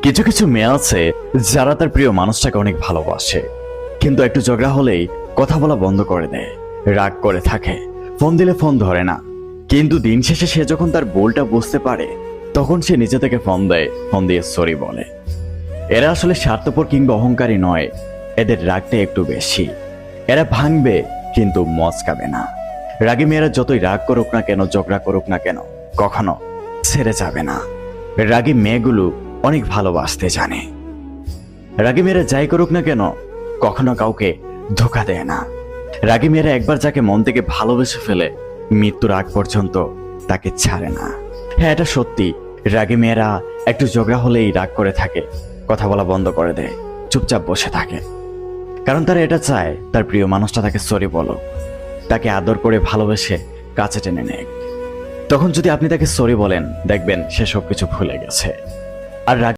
কিছু কিছু মেয়ে আছে যারা তার প্রিয় মানুষটাকে অনেক ভালোবাসে, কিন্তু একটু ঝগড়া হলেই কথা বলা বন্ধ করে দেয়, রাগ করে থাকে, ফোন দিলে ফোন ধরে না। কিন্তু দিন শেষে সে যখন তার ভুলটা বুঝতে পারে তখন সে নিজে থেকে ফোন দেয়, ফোন দিয়ে সরি বলে। এরা আসলে স্বার্থপর কিংবা অহংকারী নয়, এদের রাগটা একটু বেশি। এরা ভাঙবে কিন্তু মচকাবে না। রাগী মেয়েরা যতই রাগ করুক না কেন, ঝগড়া করুক না কেন, কখনো ছেড়ে যাবে না। রাগী মেয়েগুলো অনেক ভালোবাসতে জানে। রাগী মেয়েরা যাই করুক না কেন, কখনো কাউকে ধোঁকা দেয় না। রাগী মেয়েরা একবার যাকে মন থেকে ভালোবেসে ফেলে, মৃত্যুর আগ পর্যন্ত তাকে ছাড়ে না। হ্যাঁ, এটা সত্যি, রাগী মেয়েরা একটু ঝগড়া হলেই রাগ করে থাকে, কথা বলা বন্ধ করে দেয়, চুপচাপ বসে থাকে। কারণ তারা এটা চায় তার প্রিয় মানুষটা তাকে সরি বলো, তাকে আদর করে ভালোবেসে কাছে টেনে নেয়। তখন যদি আপনি তাকে সরি বলেন, দেখবেন সে সবকিছু ভুলে গেছে। আর